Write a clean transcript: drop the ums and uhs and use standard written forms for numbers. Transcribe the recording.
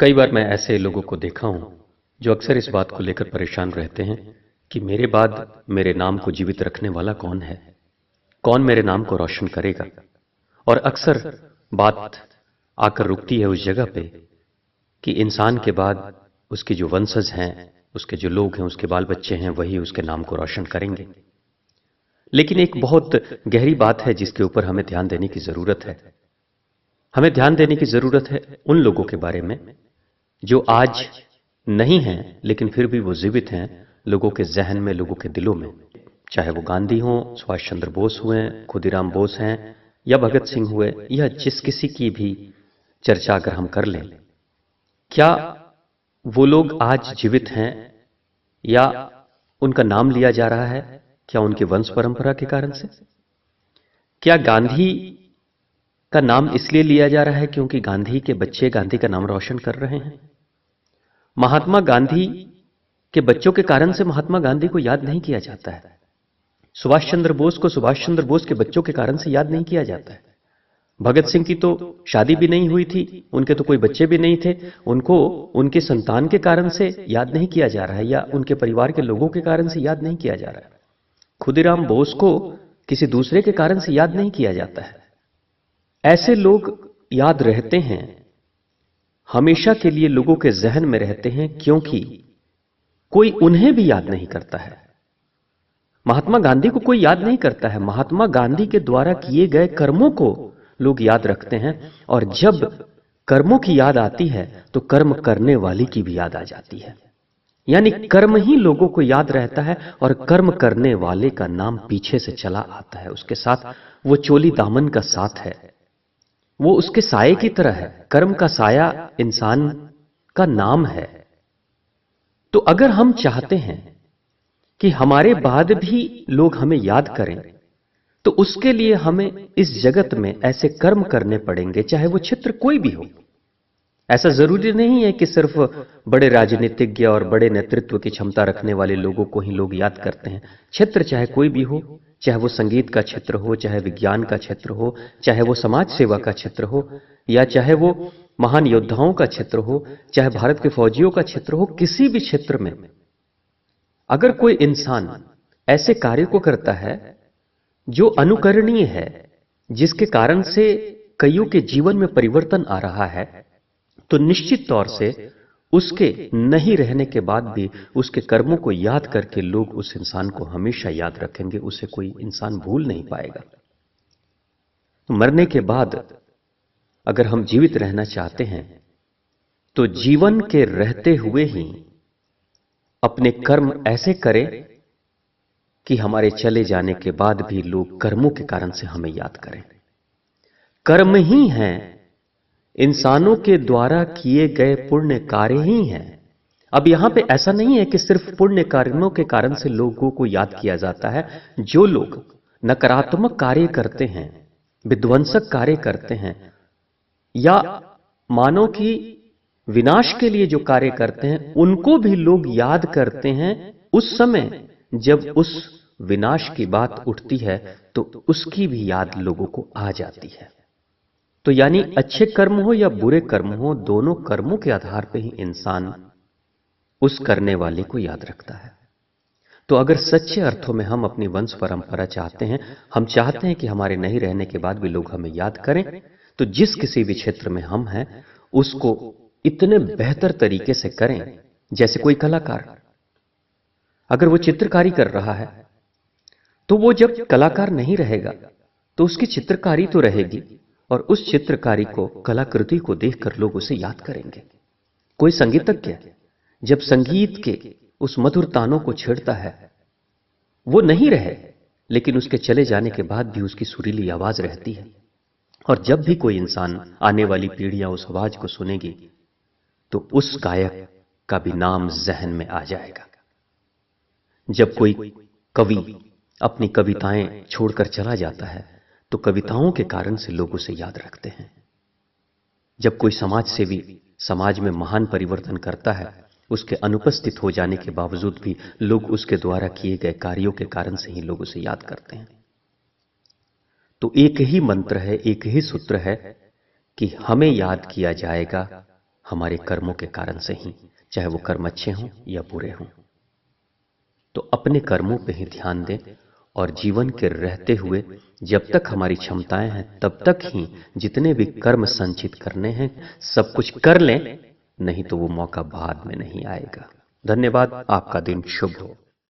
कई बार मैं ऐसे लोगों को देखा हूं जो अक्सर इस बात को लेकर परेशान रहते हैं कि मेरे बाद मेरे नाम को जीवित रखने वाला कौन है, कौन मेरे नाम को रोशन करेगा। और अक्सर बात आकर रुकती है उस जगह पे कि इंसान के बाद उसके जो वंशज हैं, उसके जो लोग हैं, उसके बाल बच्चे हैं, वही उसके नाम को रोशन करेंगे। लेकिन एक बहुत गहरी बात है जिसके ऊपर हमें ध्यान देने की जरूरत है। हमें ध्यान देने की जरूरत है उन लोगों के बारे में जो आज नहीं हैं लेकिन फिर भी वो जीवित हैं लोगों के जहन में, लोगों के दिलों में। चाहे वो गांधी हों, सुभाष चंद्र बोस हुए, खुदीराम बोस हैं, या भगत सिंह हुए, या जिस किसी की भी चर्चा अगर हम कर लें, क्या वो लोग आज जीवित हैं या उनका नाम लिया जा रहा है क्या उनकी वंश परंपरा के कारण से? क्या गांधी का नाम इसलिए लिया जा रहा है क्योंकि गांधी के बच्चे गांधी का नाम रोशन कर रहे हैं? महात्मा गांधी के बच्चों के कारण से महात्मा गांधी को याद नहीं किया जाता है। सुभाष चंद्र बोस को सुभाष चंद्र बोस के बच्चों के कारण से याद नहीं किया जाता है। भगत सिंह की तो शादी भी नहीं हुई थी, उनके तो कोई बच्चे भी नहीं थे, उनको उनके संतान के कारण से याद नहीं किया जा रहा है, या उनके परिवार के लोगों के कारण से याद नहीं किया जा रहा है। खुदीराम बोस को किसी दूसरे के कारण से याद नहीं किया जाता है। ऐसे लोग याद रहते हैं, हमेशा के लिए लोगों के जहन में रहते हैं, क्योंकि कोई उन्हें भी याद नहीं करता है। महात्मा गांधी को कोई याद नहीं करता है, महात्मा गांधी के द्वारा किए गए कर्मों को लोग याद रखते हैं। और जब कर्मों की याद आती है तो कर्म करने वाली की भी याद आ जाती है। यानी कर्म ही लोगों को याद रहता है और कर्म करने वाले का नाम पीछे से चला आता है, उसके साथ वो चोली दामन का साथ है, वो उसके साये की तरह है। कर्म का साया इंसान का नाम है। तो अगर हम चाहते हैं कि हमारे बाद भी लोग हमें याद करें, तो उसके लिए हमें इस जगत में ऐसे कर्म करने पड़ेंगे, चाहे वो क्षेत्र कोई भी हो। ऐसा जरूरी नहीं है कि सिर्फ बड़े राजनीतिज्ञ और बड़े नेतृत्व की क्षमता रखने वाले लोगों को ही लोग याद करते हैं। क्षेत्र चाहे कोई भी हो, चाहे वो संगीत का क्षेत्र हो, चाहे विज्ञान का क्षेत्र हो, चाहे वो समाज सेवा का क्षेत्र हो, या चाहे वो महान योद्धाओं का क्षेत्र हो, चाहे भारत के फौजियों का क्षेत्र हो, किसी भी क्षेत्र में अगर कोई इंसान ऐसे कार्य को करता है जो अनुकरणीय है, जिसके कारण से कईयों के जीवन में परिवर्तन आ रहा है, तो निश्चित तौर से उसके नहीं रहने के बाद भी उसके कर्मों को याद करके लोग उस इंसान को हमेशा याद रखेंगे, उसे कोई इंसान भूल नहीं पाएगा। तो मरने के बाद अगर हम जीवित रहना चाहते हैं तो जीवन के रहते हुए ही अपने कर्म ऐसे करें कि हमारे चले जाने के बाद भी लोग कर्मों के कारण से हमें याद करें। कर्म ही हैं, इंसानों के द्वारा किए गए पुण्य कार्य ही हैं। अब यहां पे ऐसा नहीं है कि सिर्फ पुण्य कार्यों के कारण से लोगों को याद किया जाता है। जो लोग नकारात्मक कार्य करते हैं, विध्वंसक कार्य करते हैं, या मानव की विनाश के लिए जो कार्य करते हैं, उनको भी लोग याद करते हैं उस समय जब उस विनाश की बात उठती है, तो उसकी भी याद लोगों को आ जाती है। तो यानी अच्छे कर्म हो या बुरे कर्म हो, दोनों कर्मों के आधार पर ही इंसान उस करने वाले को याद रखता है। तो अगर सच्चे अर्थों में हम अपनी वंश परंपरा चाहते हैं, हम चाहते हैं कि हमारे नहीं रहने के बाद भी लोग हमें याद करें, तो जिस किसी भी क्षेत्र में हम हैं उसको इतने बेहतर तरीके से करें। जैसे कोई कलाकार अगर वो चित्रकारी कर रहा है, तो वो जब कलाकार नहीं रहेगा तो उसकी चित्रकारी तो रहेगी, और उस चित्रकारी को, कलाकृति को देखकर लोग उसे याद करेंगे। कोई संगीतज्ञ जब संगीत के उस मधुर तानों को छेड़ता है, वो नहीं रहे लेकिन उसके चले जाने के बाद भी उसकी सुरीली आवाज रहती है, और जब भी कोई इंसान, आने वाली पीढ़ियां उस आवाज को सुनेगी तो उस गायक का भी नाम जहन में आ जाएगा। जब कोई कवि अपनी कविताएं छोड़कर चला जाता है तो कविताओं के कारण से लोग उसे याद रखते हैं। जब कोई समाज सेवी समाज में महान परिवर्तन करता है, उसके अनुपस्थित हो जाने के बावजूद भी लोग उसके द्वारा किए गए कार्यों के कारण से ही लोग उसे याद करते हैं। तो एक ही मंत्र है, एक ही सूत्र है कि हमें याद किया जाएगा, हमारे कर्मों के कारण से ही, चाहे वो कर्म अच्छे हों या बुरे हों। तो अपने कर्मों पे ही ध्यान दें और जीवन के रहते हुए जब तक हमारी क्षमताएं हैं तब तक ही जितने भी कर्म संचित करने हैं सब कुछ कर लें, नहीं तो वो मौका बाद में नहीं आएगा। धन्यवाद। आपका दिन शुभ हो।